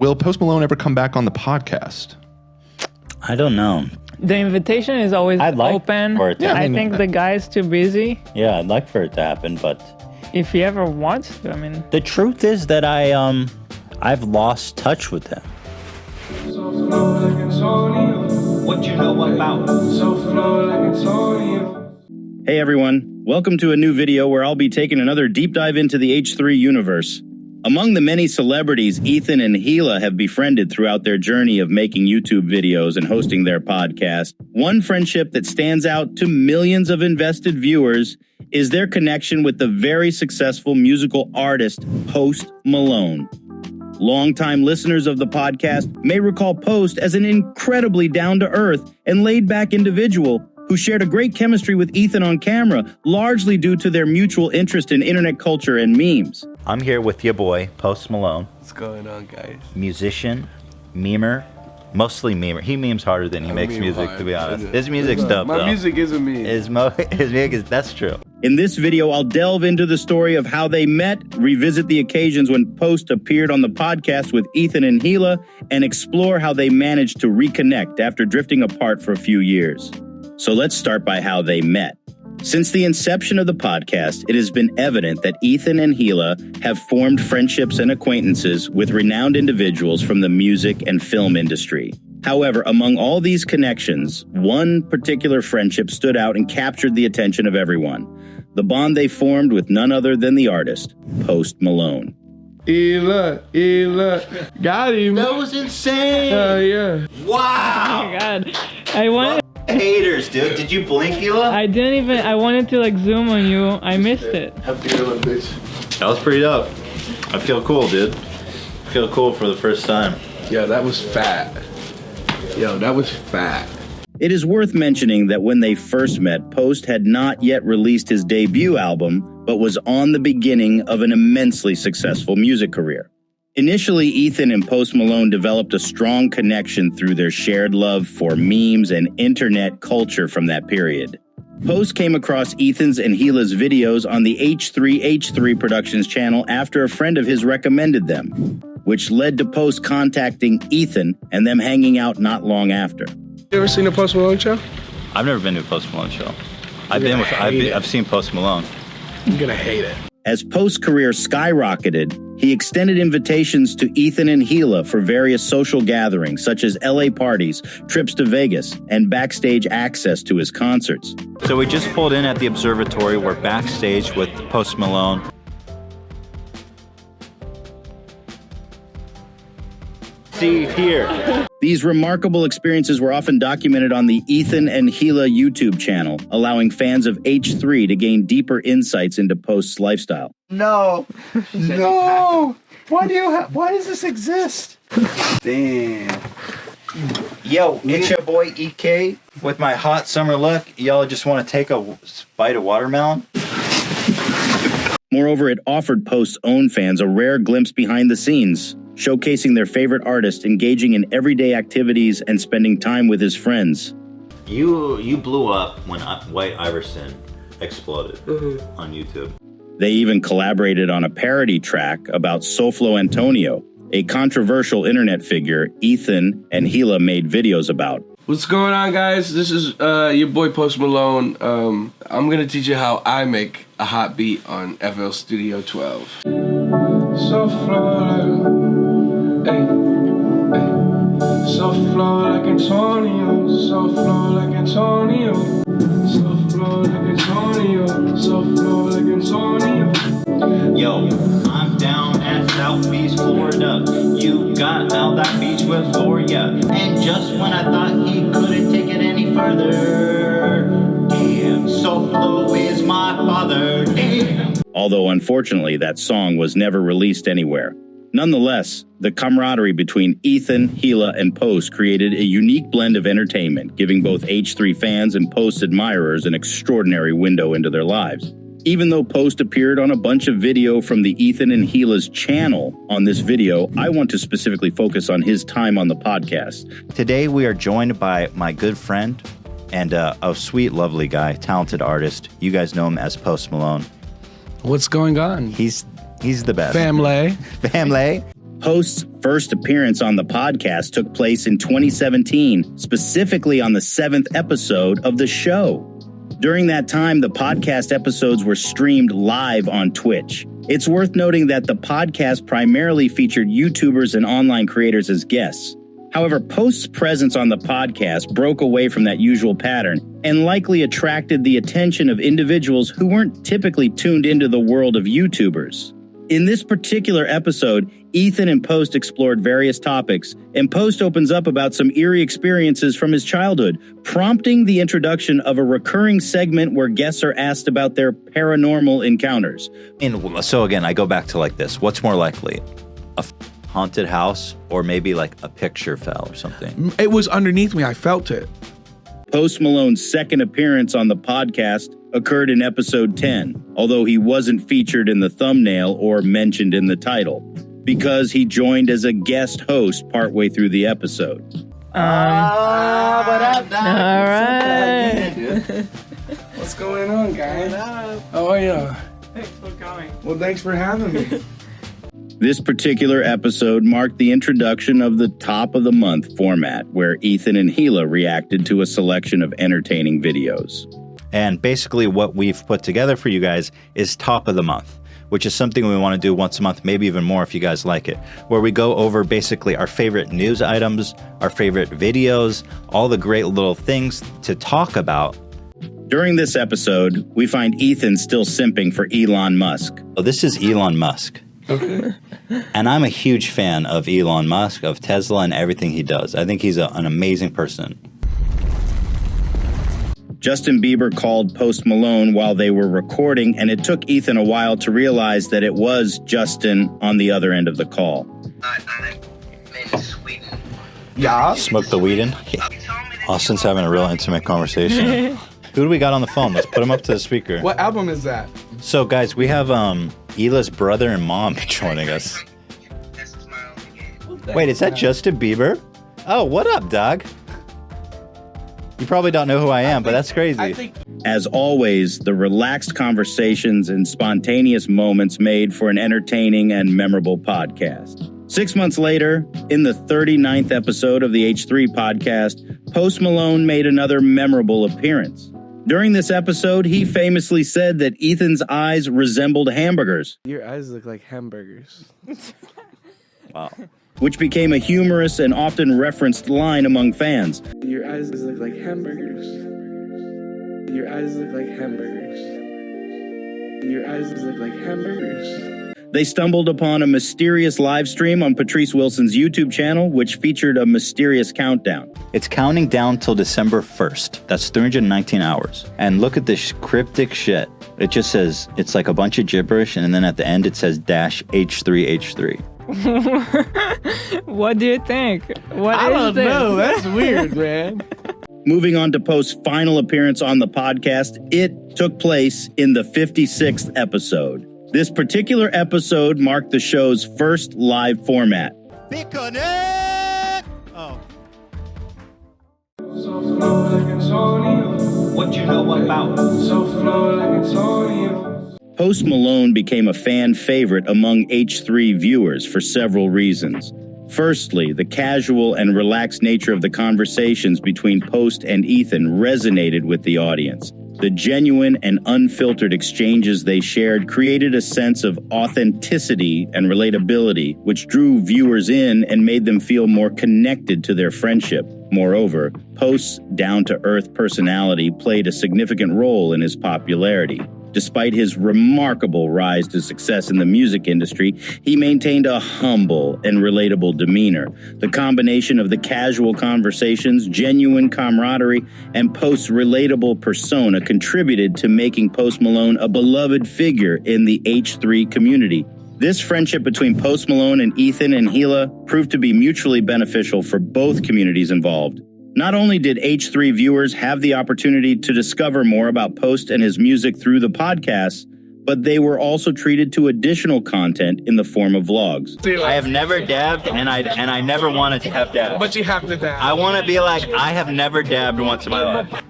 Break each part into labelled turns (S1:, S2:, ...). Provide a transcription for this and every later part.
S1: will Post Malone ever come back on the podcast?
S2: I don't know.
S3: The invitation is always open.
S2: For it to
S3: I think the guy's too busy.
S2: Yeah, I'd like for it to happen, but
S3: if he ever wants to, I mean.
S2: The truth is that I've lost touch with them.
S4: What you know about?
S5: Hey everyone, welcome to a new video where I'll be taking another deep dive into the H3 universe. Among the many celebrities Ethan and Hila have befriended throughout their journey of making YouTube videos and hosting their podcast, one friendship that stands out to millions of invested viewers is their connection with the very successful musical artist Post Malone. Longtime listeners of the podcast may recall Post as an incredibly down-to-earth and laid-back individual who shared a great chemistry with Ethan on camera, largely due to their mutual interest in internet culture and memes.
S2: I'm here with your boy, Post Malone.
S6: What's going on, guys?
S2: Musician, memer, mostly memer. He memes harder than he makes music, to be honest. His music's dope, though.
S6: My music is a meme.
S2: His music is, that's true.
S5: In this video, I'll delve into the story of how they met, revisit the occasions when Post appeared on the podcast with Ethan and Hila, and explore how they managed to reconnect after drifting apart for a few years. So let's start by how they met. Since the inception of the podcast, it has been evident that Ethan and Hila have formed friendships and acquaintances with renowned individuals from the music and film industry. However, among all these connections, one particular friendship stood out and captured the attention of everyone. The bond they formed with none other than the artist, Post Malone.
S6: Hila, got him.
S2: That was insane.
S6: Yeah.
S2: Wow.
S3: Oh my God. I wanted.
S2: Haters, dude. Did you blink, Hila?
S3: I didn't even. I wanted to like zoom on you. I missed it.
S6: Happy Olympics.
S2: That was pretty dope. I feel cool, dude. I feel cool for the first time.
S6: Yo, that was fat.
S5: It is worth mentioning that when they first met, Post had not yet released his debut album, but was on the beginning of an immensely successful music career. Initially, Ethan and Post Malone developed a strong connection through their shared love for memes and internet culture from that period. Post came across Ethan's and Hila's videos on the H3 Productions channel after a friend of his recommended them, which led to Post contacting Ethan and them hanging out not long after.
S6: You ever seen a Post Malone show?
S2: I've never been to a Post Malone show. I've seen Post Malone.
S6: You're gonna hate it.
S5: As Post's career skyrocketed, he extended invitations to Ethan and Hila for various social gatherings, such as LA parties, trips to Vegas, and backstage access to his concerts.
S2: So we just pulled in at the observatory. We're backstage with Post Malone. See here.
S5: These remarkable experiences were often documented on the Ethan and Hila YouTube channel, allowing fans of H3 to gain deeper insights into Post's lifestyle.
S7: No. Why does this exist? Damn.
S2: Yo, it's your boy EK with my hot summer look. Y'all just want to take a bite of watermelon?
S5: Moreover, it offered Post's own fans a rare glimpse behind the scenes, showcasing their favorite artist, engaging in everyday activities, and spending time with his friends.
S2: You blew up when White Iverson exploded on YouTube.
S5: They even collaborated on a parody track about Soflo Antonio, a controversial internet figure Ethan and Hila made videos about.
S6: What's going on, guys? This is your boy Post Malone. I'm gonna teach you how I make a hot beat on FL Studio 12. So flow like, so flow like Antonio, so flow like Antonio, so flow like Antonio, so flow like Antonio.
S2: Yo, I'm down at South Beach, Florida. You got out that beach with Gloria. And just when I thought he couldn't take it any further, damn, Soflo is my father, damn.
S5: Although unfortunately that song was never released anywhere. Nonetheless, the camaraderie between Ethan, Hila, and Post created a unique blend of entertainment, giving both H3 fans and Post admirers an extraordinary window into their lives. Even though Post appeared on a bunch of video from the Ethan and Hila's channel on this video, I want to specifically focus on his time on the podcast.
S2: Today we are joined by my good friend and a sweet, lovely guy, talented artist. You guys know him as Post Malone.
S8: What's going on?
S2: He's the best.
S8: Family.
S5: Post's first appearance on the podcast took place in 2017, specifically on the 7th episode of the show. During that time, the podcast episodes were streamed live on Twitch. It's worth noting that the podcast primarily featured YouTubers and online creators as guests. However, Post's presence on the podcast broke away from that usual pattern and likely attracted the attention of individuals who weren't typically tuned into the world of YouTubers. In this particular episode, Ethan and Post explored various topics, and Post opens up about some eerie experiences from his childhood, prompting the introduction of a recurring segment where guests are asked about their paranormal encounters.
S8: And so again, I go back to like this. What's more likely? A haunted house or maybe like a picture fell or something?
S7: It was underneath me. I felt it.
S5: Post Malone's second appearance on the podcast occurred in episode 10, although he wasn't featured in the thumbnail or mentioned in the title, because he joined as a guest host partway through the episode.
S3: All right.
S7: What's going on, guys? How are you?
S3: Thanks for coming.
S7: Well, thanks for having me.
S5: This particular episode marked the introduction of the top of the month format, where Ethan and Hila reacted to a selection of entertaining videos.
S8: And basically what we've put together for you guys is top of the month, which is something we want to do once a month, maybe even more if you guys like it, where we go over basically our favorite news items, our favorite videos, all the great little things to talk about.
S5: During this episode, we find Ethan still simping for Elon Musk.
S8: So this is Elon Musk.
S7: Okay.
S8: And I'm a huge fan of Elon Musk, of Tesla, and everything he does. I think he's an amazing person.
S5: Justin Bieber called Post Malone while they were recording, and it took Ethan a while to realize that it was Justin on the other end of the call.
S2: I'm in Sweden.
S7: Yeah.
S8: Smoke the weed in? Austin's having a real intimate conversation. Who do we got on the phone? Let's put him up to the speaker.
S7: What album is that?
S8: So, guys, we have Hila's brother and mom joining us. Wait, is that Justin Bieber? Oh, what up, dog? You probably don't know who I am, but that's crazy.
S5: As always, the relaxed conversations and spontaneous moments made for an entertaining and memorable podcast. 6 months later, in the 39th episode of the H3 podcast, Post Malone made another memorable appearance. During this episode, he famously said that Ethan's eyes resembled hamburgers.
S7: Your eyes look like hamburgers.
S8: Wow.
S5: Which became a humorous and often referenced line among fans.
S7: Your eyes look like hamburgers. Your eyes look like hamburgers. Your eyes look like hamburgers.
S5: They stumbled upon a mysterious live stream on Patrice Wilson's YouTube channel, which featured a mysterious countdown.
S8: It's counting down till December 1st. That's 319 hours. And look at this cryptic shit. It just says, it's like a bunch of gibberish, and then at the end it says -H3H3.
S3: What do you think?
S7: I don't know. That's weird, man.
S5: Moving on to Post's final appearance on the podcast, it took place in the 56th episode. This particular episode marked the show's first live format.
S8: Reconnect! Oh.
S2: What you know about?
S5: Post Malone became a fan favorite among H3 viewers for several reasons. Firstly, the casual and relaxed nature of the conversations between Post and Ethan resonated with the audience. The genuine and unfiltered exchanges they shared created a sense of authenticity and relatability, which drew viewers in and made them feel more connected to their friendship. Moreover, Post's down-to-earth personality played a significant role in his popularity. Despite his remarkable rise to success in the music industry, he maintained a humble and relatable demeanor. The combination of the casual conversations, genuine camaraderie, and Post's relatable persona contributed to making Post Malone a beloved figure in the H3 community. This friendship between Post Malone and Ethan and Hila proved to be mutually beneficial for both communities involved. Not only did H3 viewers have the opportunity to discover more about Post and his music through the podcast, but they were also treated to additional content in the form of vlogs.
S8: I have never dabbed, and I never wanted to have dabbed.
S7: But you have to dab.
S8: I want to be like, I have never dabbed once in my life.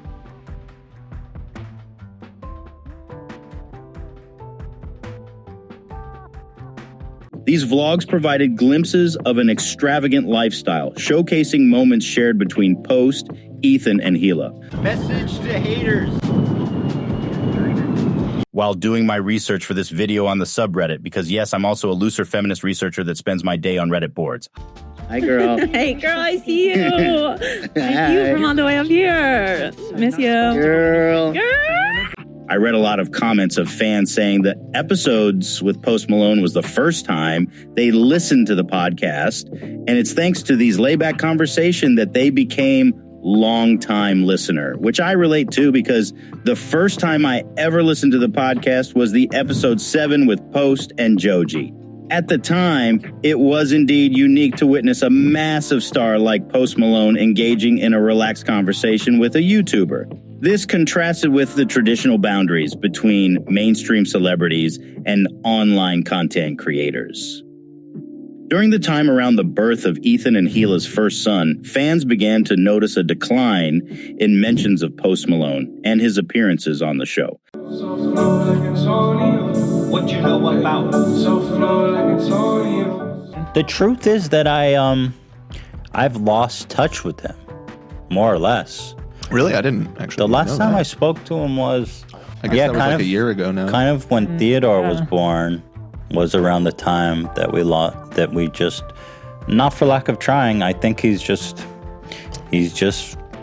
S5: These vlogs provided glimpses of an extravagant lifestyle, showcasing moments shared between Post, Ethan, and Hila.
S2: Message to haters.
S5: While doing my research for this video on the subreddit, because yes, I'm also a looser feminist researcher that spends my day on Reddit boards. Hi, girl.
S9: Hey, girl, I see you. I see you from all the way up here. Miss you.
S5: Girl.
S9: Girl.
S5: I read a lot of comments of fans saying that episodes with Post Malone was the first time they listened to the podcast, and it's thanks to these layback conversation that they became long-time listener, which I relate to because the first time I ever listened to the podcast was the episode 7 with Post and Joji. At the time, it was indeed unique to witness a massive star like Post Malone engaging in a relaxed conversation with a YouTuber. This contrasted with the traditional boundaries between mainstream celebrities and online content creators. During the time around the birth of Ethan and Hila's first son, fans began to notice a decline in mentions of Post Malone and his appearances on the show.
S2: What you know about?
S8: The truth is that I've lost touch with him, more or less.
S1: Really? I didn't actually.
S8: The last
S1: know
S8: time
S1: that.
S8: I spoke to him was,
S1: I guess that was like a year ago now.
S8: kind of when Theodore was born, was around the time that we just, not for lack of trying, I think he's just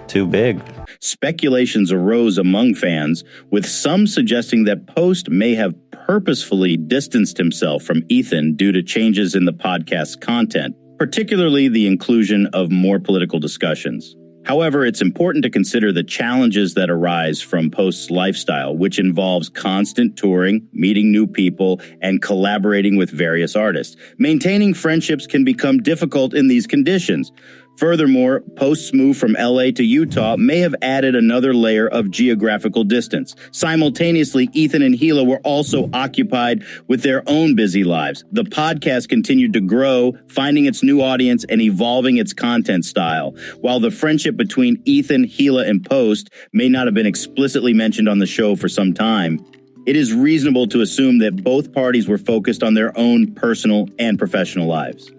S8: too big.
S5: Speculations arose among fans, with some suggesting that Post may have purposefully distanced himself from Ethan due to changes in the podcast's content, particularly the inclusion of more political discussions. However, it's important to consider the challenges that arise from Post's lifestyle, which involves constant touring, meeting new people, and collaborating with various artists. Maintaining friendships can become difficult in these conditions. Furthermore, Post's move from LA to Utah may have added another layer of geographical distance. Simultaneously, Ethan and Hila were also occupied with their own busy lives. The podcast continued to grow, finding its new audience and evolving its content style. While the friendship between Ethan, Hila, and Post may not have been explicitly mentioned on the show for some time, it is reasonable to assume that both parties were focused on their own personal and professional lives.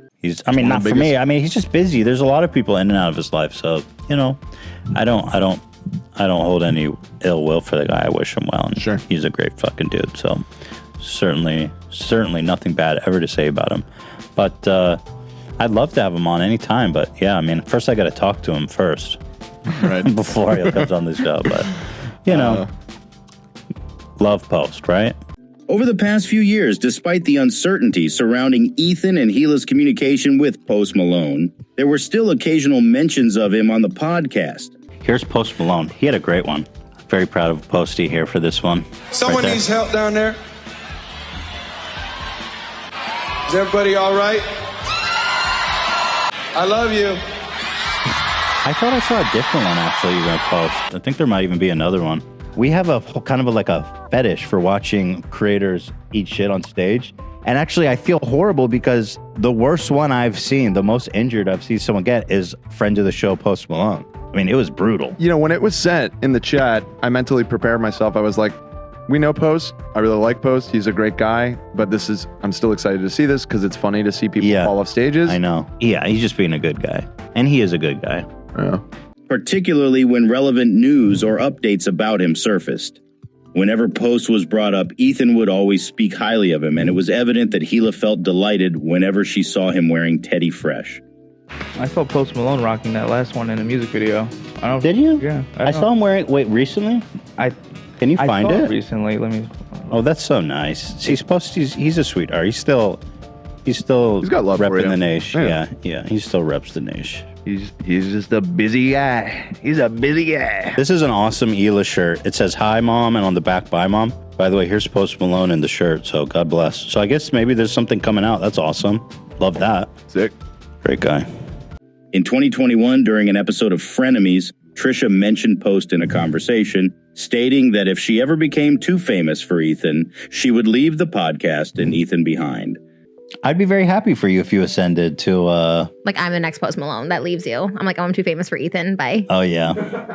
S8: Not for me. I mean, he's just busy. There's a lot of people in and out of his life. So, I don't hold any ill will for the guy. I wish him well. And
S1: sure.
S8: He's a great fucking dude. So certainly nothing bad ever to say about him. But I'd love to have him on anytime. But yeah, I mean, first I got to talk to him first.
S1: Right.
S8: Before he comes on the show. But, love Post, right?
S5: Over the past few years, despite the uncertainty surrounding Ethan and Hila's communication with Post Malone, there were still occasional mentions of him on the podcast.
S8: Here's Post Malone. He had a great one. Very proud of Posty here for this one.
S10: Someone
S8: right
S10: needs help down there. Is everybody all right? I love you.
S8: I thought I saw a different one, actually, you're going to post. I think there might even be another one. We have a kind of like a fetish for watching creators eat shit on stage. And actually, I feel horrible because the worst one I've seen, the most injured I've seen someone get is friend of the show, Post Malone. I mean, it was brutal.
S11: When it was sent in the chat, I mentally prepared myself. I was like, we know Post. I really like Post. He's a great guy. But I'm still excited to see this because it's funny to see people fall off stages.
S8: I know. Yeah, he's just being a good guy. And he is a good guy.
S11: Yeah.
S5: Particularly when relevant news or updates about him surfaced. Whenever Post was brought up, Ethan would always speak highly of him, and it was evident that Hila felt delighted whenever she saw him wearing Teddy Fresh.
S12: I saw Post Malone rocking that last one in a music video.
S8: Did you?
S12: Yeah.
S8: I saw him wearing, recently? Can you find it?
S12: Recently, let me...
S8: Oh, that's so nice. See, he's a sweetheart. He's got love
S11: for
S8: repping
S11: you.
S8: the niche. Yeah, he still reps the niche.
S11: He's just a busy guy. He's a busy guy.
S8: This is an awesome Hila shirt. It says, "Hi, Mom," and on the back, "Bye, Mom." By the way, here's Post Malone in the shirt, so God bless. So I guess maybe there's something coming out. That's awesome. Love that.
S11: Sick.
S8: Great guy.
S5: In 2021, during an episode of Frenemies, Trisha mentioned Post in a conversation, stating that if she ever became too famous for Ethan, she would leave the podcast and Ethan behind.
S8: I'd be very happy for you if you ascended to...
S9: Like, I'm the next Post Malone. That leaves you. I'm like, oh, I'm too famous for Ethan. Bye.
S8: Oh, yeah.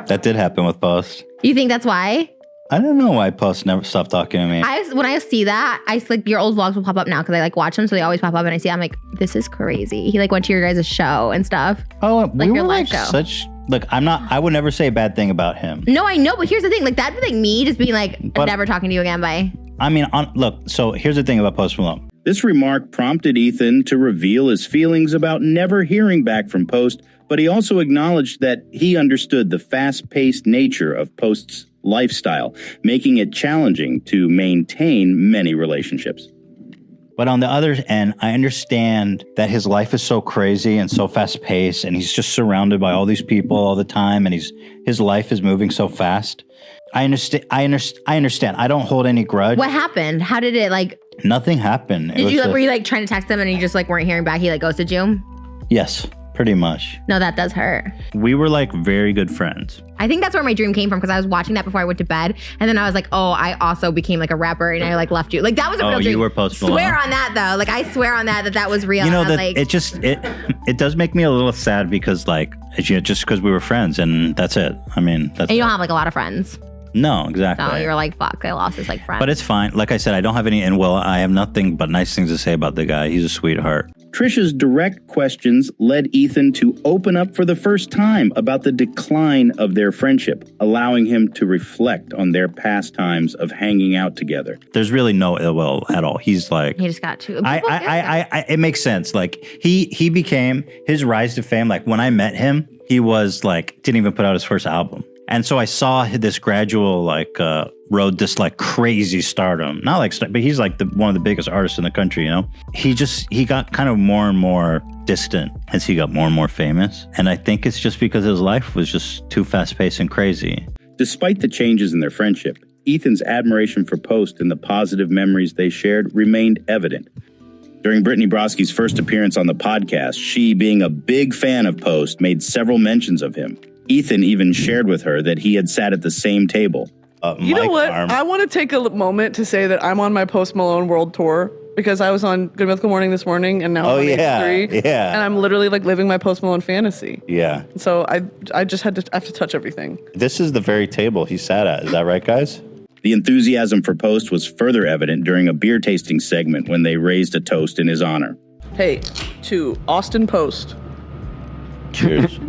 S8: That did happen with Post.
S9: You think that's why?
S8: I don't know why Post never stopped talking to me.
S13: When I see that, like your old vlogs will pop up now because I like watch them, so they always pop up, and I see I'm like, this is crazy. He like went to your guys' show and stuff.
S8: Oh,
S13: like
S8: we
S13: your
S8: were
S13: live
S8: like
S13: show.
S8: such. Look, I would never say a bad thing about him.
S13: No, I know, but here's the thing. Like that'd be like me just being like, never talking to you again. Bye.
S8: I mean, look. So here's the thing about Post Malone.
S5: This remark prompted Ethan to reveal his feelings about never hearing back from Post, but he also acknowledged that he understood the fast-paced nature of Post's lifestyle, making it challenging to maintain many relationships.
S8: But on the other end, I understand that his life is so crazy and so fast-paced, and he's just surrounded by all these people all the time, and his life is moving so fast. I understand. I don't hold any grudge.
S13: What happened? How did it like?
S8: Nothing happened.
S13: Were you like trying to text him and you just like weren't hearing back? He like ghosted you?
S8: Yes, pretty much.
S13: No, that does hurt.
S8: We were like very good friends.
S13: I think that's where my dream came from because I was watching that before I went to bed, and then I was like, oh, I also became like a rapper and I like left you. Like that was a real dream.
S8: You were Post Malone.
S13: Swear on that though. Like I swear on that was real.
S8: You know that
S13: like,
S8: it does make me a little sad because like just because we were friends and that's it. I mean, that's.
S13: And you don't have like a lot of friends.
S8: No, exactly.
S13: So you're like, fuck, I lost his like friend.
S8: But it's fine. Like I said, I don't have any, and well, I have nothing but nice things to say about the guy. He's a sweetheart.
S5: Trisha's direct questions led Ethan to open up for the first time about the decline of their friendship, allowing him to reflect on their past times of hanging out together.
S8: There's really no ill will at all. He's like,
S13: he just got too.
S8: It makes sense. Like he became his rise to fame. Like when I met him, he was like didn't even put out his first album. And so I saw this gradual like road, this like crazy stardom. Not like, but he's like one of the biggest artists in the country, you know? He got kind of more and more distant as he got more and more famous. And I think it's just because his life was just too fast-paced and crazy.
S5: Despite the changes in their friendship, Ethan's admiration for Post and the positive memories they shared remained evident. During Brittany Broski's first appearance on the podcast, she, being a big fan of Post, made several mentions of him. Ethan even shared with her that he had sat at the same table.
S14: You know what? I want to take a moment to say that I'm on my Post Malone world tour because I was on Good Mythical Morning this morning and now I'm on H3.
S8: Yeah.
S14: And I'm literally like living my Post Malone fantasy.
S8: Yeah.
S14: So I just have to touch everything.
S8: This is the very table he sat at. Is that right, guys?
S5: The enthusiasm for Post was further evident during a beer tasting segment when they raised a toast in his honor.
S14: Hey, to Austin Post.
S8: Cheers.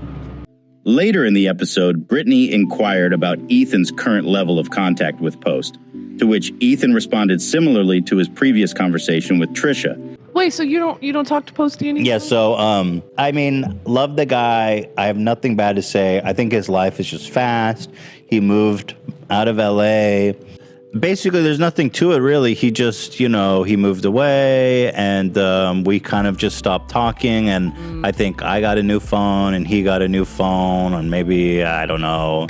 S5: Later in the episode, Brittany inquired about Ethan's current level of contact with Post, to which Ethan responded similarly to his previous conversation with Trisha.
S14: Wait, so you don't talk to Posty and Ethan?
S8: Yeah, so I mean, love the guy. I have nothing bad to say. I think his life is just fast. He moved out of LA. Basically, there's nothing to it, really. He just, he moved away, and we kind of just stopped talking, and I think I got a new phone, and he got a new phone, and maybe, I don't know.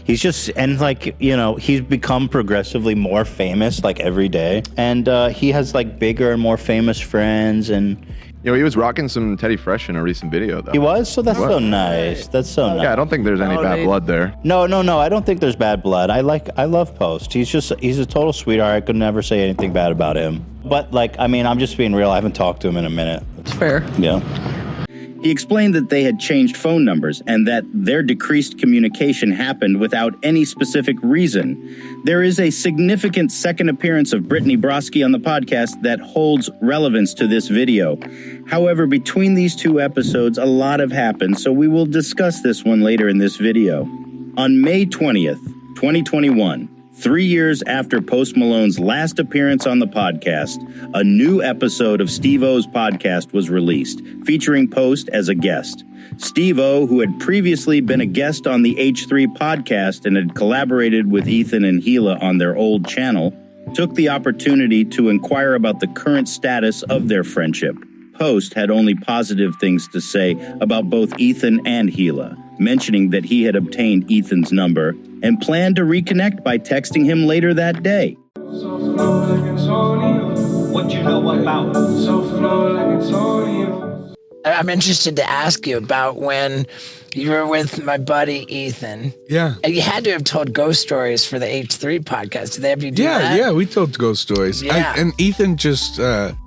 S8: He's just, and like, he's become progressively more famous, like, every day, and he has, like, bigger and more famous friends, and...
S11: he was rocking some Teddy Fresh in a recent video, though.
S8: He was? So that's so nice. That's so nice.
S11: Yeah, I don't think there's any bad blood there.
S8: No. I don't think there's bad blood. I love Post. He's a total sweetheart. I could never say anything bad about him. But, I'm just being real. I haven't talked to him in a minute.
S14: It's fair.
S8: Yeah.
S5: He explained that they had changed phone numbers and that their decreased communication happened without any specific reason. There is a significant second appearance of Brittany Broski on the podcast that holds relevance to this video. However, between these two episodes, a lot have happened, so we will discuss this one later in this video. On May 20th, 2021, 3 years after Post Malone's last appearance on the podcast, a new episode of Stevo's podcast was released, featuring Post as a guest. Stevo, who had previously been a guest on the H3 podcast and had collaborated with Ethan and Hila on their old channel, took the opportunity to inquire about the current status of their friendship. Post had only positive things to say about both Ethan and Hila, mentioning that he had obtained Ethan's number and planned to reconnect by texting him later that day.
S2: What you know about?
S15: I'm interested to ask you about when you were with my buddy Ethan.
S6: Yeah.
S15: And you had to have told ghost stories for the H3 podcast. Did they have you do that?
S6: Yeah, we told ghost stories.
S15: Yeah.
S6: And Ethan just,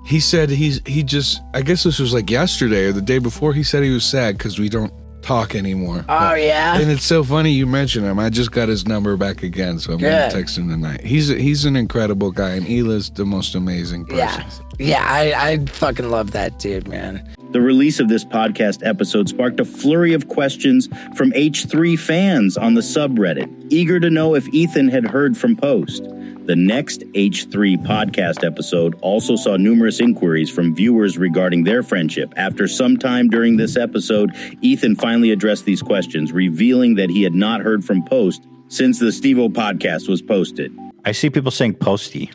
S6: he said he just, I guess this was like yesterday or the day before, he said he was sad because we don't
S16: talk anymore.
S15: Oh, yeah?
S16: And it's so funny you mention him. I just got his number back again, so I'm going to text him tonight. He's an incredible guy, and Hila's the most amazing person.
S15: Yeah, I fucking love that dude, man.
S5: The release of this podcast episode sparked a flurry of questions from H3 fans on the subreddit, eager to know if Ethan had heard from Post. The next H3 podcast episode also saw numerous inquiries from viewers regarding their friendship. After some time during this episode, Ethan finally addressed these questions, revealing that he had not heard from Post since the Stevo podcast was posted.
S8: I see people saying Posty.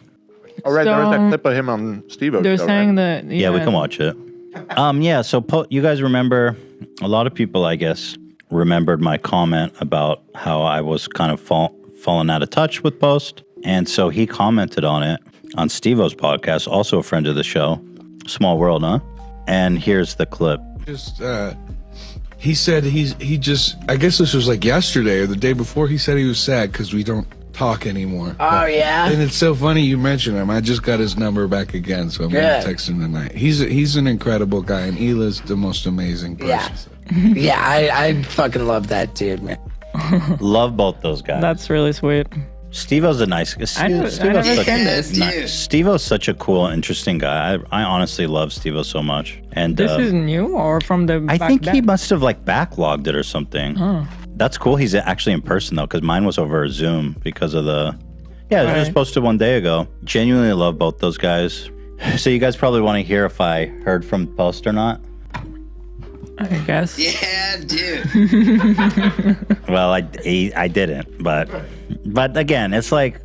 S11: Oh, right. There was that clip of him on Stevo.
S3: They're saying that.
S8: Yeah, we can watch it. So you guys remember, a lot of people, I guess, remembered my comment about how I was kind of falling out of touch with Post. And so he commented on it on Stevo's podcast, also a friend of the show. Small world, huh? And here's the clip.
S16: He said I guess this was like yesterday or the day before, he said he was sad because we don't talk anymore.
S15: Oh, yeah?
S16: And it's so funny you mention him. I just got his number back again, so I'm going to text him tonight. He's an incredible guy, and Hila's the most amazing person.
S15: Yeah, I fucking love that dude, man.
S8: Love both those guys.
S3: That's really sweet.
S8: Stevo's a nice guy. Stevo's such a cool, interesting guy. I honestly love Stevo so much. And
S3: this is new or from the
S8: I think he must have like backlogged it or something.
S3: Oh.
S8: That's cool. He's actually in person though, because mine was over Zoom because of the. Yeah, it was just posted one day ago. Genuinely love both those guys. So you guys probably want to hear if I heard from Post or not.
S3: I guess.
S15: Yeah, dude.
S8: Well, I didn't, but again, it's like,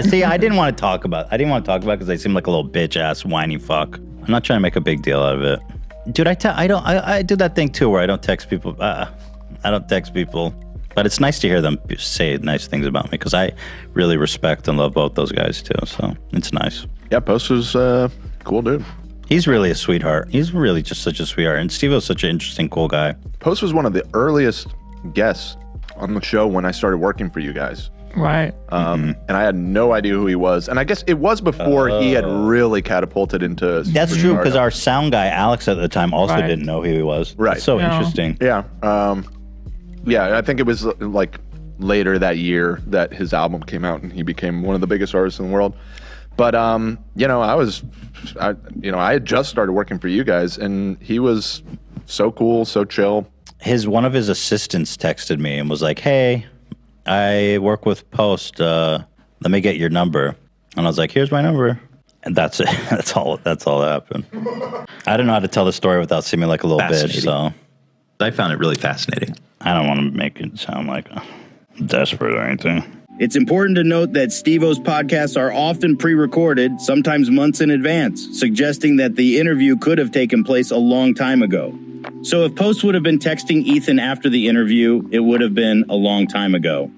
S8: see, I didn't want to talk about it because I seem like a little bitch ass whiny fuck. I'm not trying to make a big deal out of it, dude. I do that thing too where I don't text people. I don't text people, but it's nice to hear them say nice things about me because I really respect and love both those guys too. So it's nice.
S11: Yeah, Post was cool dude.
S8: He's really a sweetheart. He's really just such a sweetheart. And Stevo's such an interesting, cool guy.
S11: Post was one of the earliest guests on the show when I started working for you guys.
S3: Right.
S11: And I had no idea who he was. And I guess it was before he had really catapulted into...
S8: That's true, because our sound guy, Alex, at the time also didn't know who he was.
S11: Right.
S8: That's so interesting.
S11: Yeah. I think it was like later that year that his album came out and he became one of the biggest artists in the world. But, I had just started working for you guys, and he was so cool, so chill.
S8: One of his assistants texted me and was like, hey, I work with Post. Let me get your number. And I was like, here's my number. And that's it. That's all that happened. I don't know how to tell the story without seeming like a little bitch, so.
S1: I found it really fascinating.
S8: I don't want to make it sound like desperate or anything.
S5: It's important to note that Stevo's podcasts are often pre-recorded, sometimes months in advance, suggesting that the interview could have taken place a long time ago. So if Post would have been texting Ethan after the interview, it would have been a long time ago.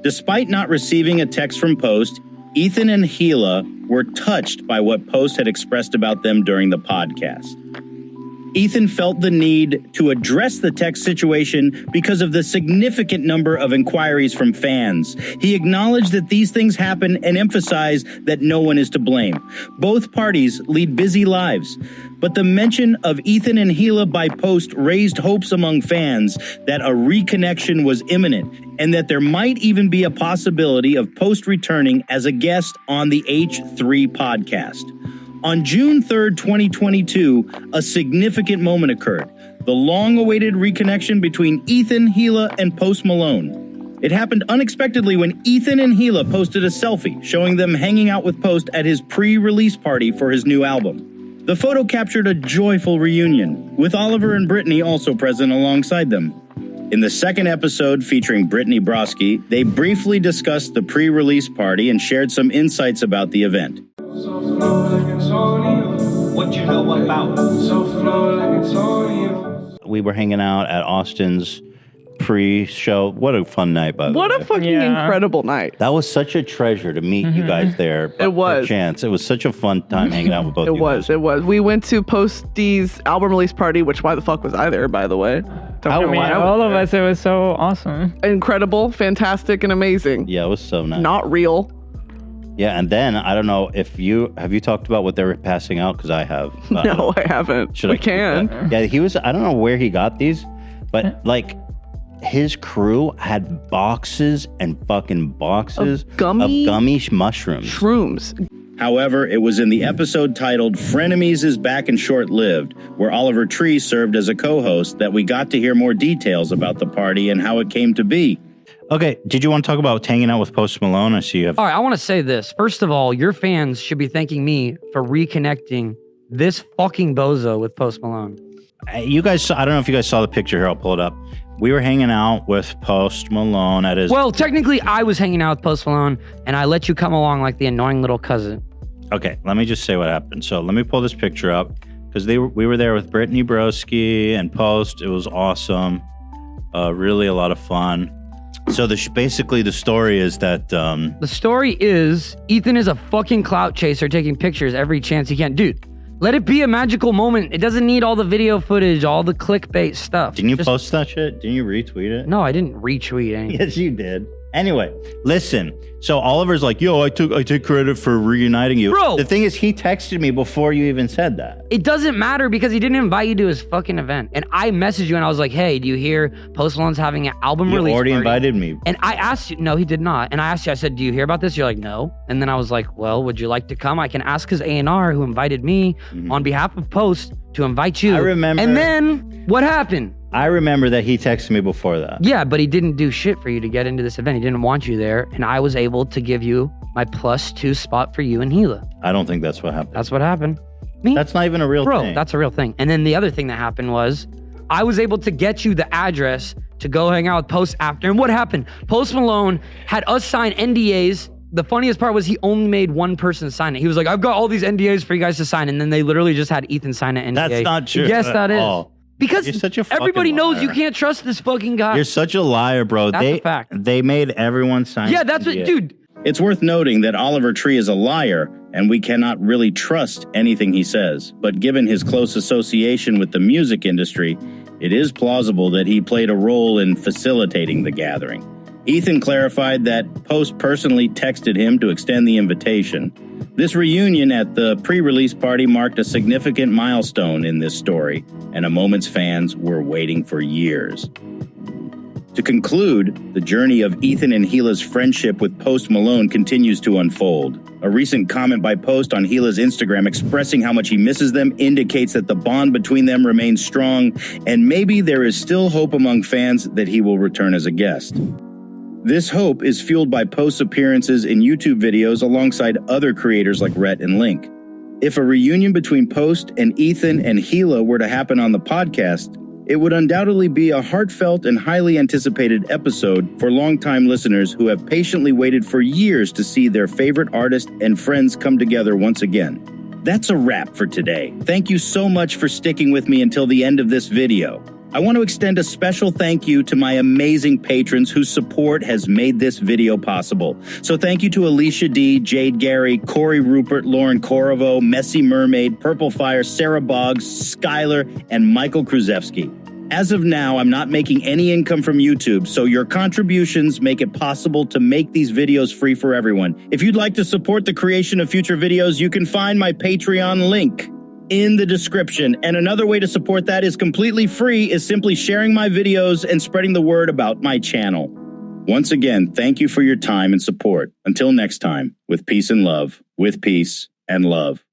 S5: Despite not receiving a text from Post, Ethan and Hila were touched by what Post had expressed about them during the podcast. Ethan felt the need to address the text situation because of the significant number of inquiries from fans. He acknowledged that these things happen and emphasized that no one is to blame. Both parties lead busy lives, but the mention of Ethan and Hila by Post raised hopes among fans that a reconnection was imminent and that there might even be a possibility of Post returning as a guest on the H3 podcast. On June 3rd, 2022, a significant moment occurred. The long-awaited reconnection between Ethan, Hila, and Post Malone. It happened unexpectedly when Ethan and Hila posted a selfie showing them hanging out with Post at his pre-release party for his new album. The photo captured a joyful reunion, with Oliver and Brittany also present alongside them. In the second episode featuring Brittany Broski, they briefly discussed the pre-release party and shared some insights about the event.
S2: What you know about?
S8: We were hanging out at Austin's pre-show. What a fun night, by the way.
S14: What a fucking incredible night.
S8: That was such a treasure to meet you guys there.
S14: It was.
S8: Chance. It was such a fun time hanging out with both of you guys.
S14: It was. We went to Posty's album release party, which why the fuck was I there, by the way?
S3: All of us, it was so awesome.
S14: Incredible, fantastic, and amazing.
S8: Yeah, it was so nice.
S14: Not real.
S8: Yeah, and then I don't know if have you talked about what they were passing out? Because I have.
S14: No, I haven't.
S8: We
S14: can.
S8: Yeah, I don't know where he got these, But like his crew had boxes and fucking boxes of gummy mushrooms.
S14: Shrooms.
S5: However, it was in the episode titled Frenemies is Back and Short-Lived, where Oliver Tree served as a co-host, that we got to hear more details about the party and how it came to be.
S8: Okay, did you want to talk about hanging out with Post Malone? I see you have...
S17: All right, I want to say this. First of all, your fans should be thanking me for reconnecting this fucking bozo with Post Malone.
S8: You guys saw, I don't know if you guys saw the picture here. I'll pull it up. We were hanging out with Post Malone at his...
S17: Well, technically, I was hanging out with Post Malone, and I let you come along like the annoying little cousin.
S8: Okay, let me just say what happened. So let me pull this picture up, because we were there with Brittany Broski and Post. It was awesome. Really a lot of fun. So basically the story is that...
S17: The story is Ethan is a fucking clout chaser taking pictures every chance he can. Dude, let it be a magical moment. It doesn't need all the video footage, all the clickbait stuff.
S8: Didn't you post that shit? Didn't you retweet it?
S17: No, I didn't retweet anything.
S8: Yes, you did. Anyway, listen. So Oliver's like, yo, I take credit for reuniting you.
S17: Bro!
S8: The thing is, he texted me before you even said that.
S17: It doesn't matter because he didn't invite you to his fucking event. And I messaged you and I was like, hey, do you hear Post Malone's having an album release?
S8: You already
S17: party?
S8: invited me.
S17: And I asked you, no, he did not. And I asked you, I said, do you hear about this? You're like, no. And then I was like, well, would you like to come? I can ask his A&R who invited me on behalf of Post to invite you.
S8: I remember.
S17: And then what happened?
S8: I remember that he texted me before that.
S17: Yeah, but he didn't do shit for you to get into this event. He didn't want you there. And I was able to give you my +2 spot for you and Hila.
S8: I don't think that's what happened.
S17: That's what happened. Me?
S8: That's not even a real thing.
S17: Bro, that's a real thing. And then the other thing that happened was I was able to get you the address to go hang out with Post after. And what happened? Post Malone had us sign NDAs. The funniest part was he only made one person sign it. He was like, I've got all these NDAs for you guys to sign. And then they literally just had Ethan sign an NDA.
S8: That's not true.
S17: Yes, that is.
S8: All.
S17: Because
S8: You're such a fucking
S17: everybody knows
S8: liar.
S17: you can't trust this fucking guy.
S8: You're such a liar, bro.
S17: That's a fact.
S8: They made everyone sign.
S17: Yeah, that's what, dude.
S5: It's worth noting that Oliver Tree is a liar, and we cannot really trust anything he says. But given his close association with the music industry, it is plausible that he played a role in facilitating the gathering. Ethan clarified that Post personally texted him to extend the invitation. This reunion at the pre-release party marked a significant milestone in this story, and a moment's fans were waiting for years. To conclude, the journey of Ethan and Hila's friendship with Post Malone continues to unfold. A recent comment by Post on Hila's Instagram expressing how much he misses them indicates that the bond between them remains strong, and maybe there is still hope among fans that he will return as a guest. This hope is fueled by Post's appearances in YouTube videos alongside other creators like Rhett and Link. If a reunion between Post and Ethan and Hila were to happen on the podcast, it would undoubtedly be a heartfelt and highly anticipated episode for longtime listeners who have patiently waited for years to see their favorite artist and friends come together once again. That's a wrap for today. Thank you so much for sticking with me until the end of this video. I want to extend a special thank you to my amazing patrons whose support has made this video possible. So thank you to Alicia D, Jade Gary, Corey Rupert, Lauren Corrivo, Messy Mermaid, Purple Fire, Sarah Boggs, Skylar, and Michael Kruzewski. As of now, I'm not making any income from YouTube, so your contributions make it possible to make these videos free for everyone. If you'd like to support the creation of future videos, you can find my Patreon link in the description. And another way to support that is completely free, is simply sharing my videos and spreading the word about my channel. Once again, thank you for your time and support. Until next time, with peace and love, with peace and love.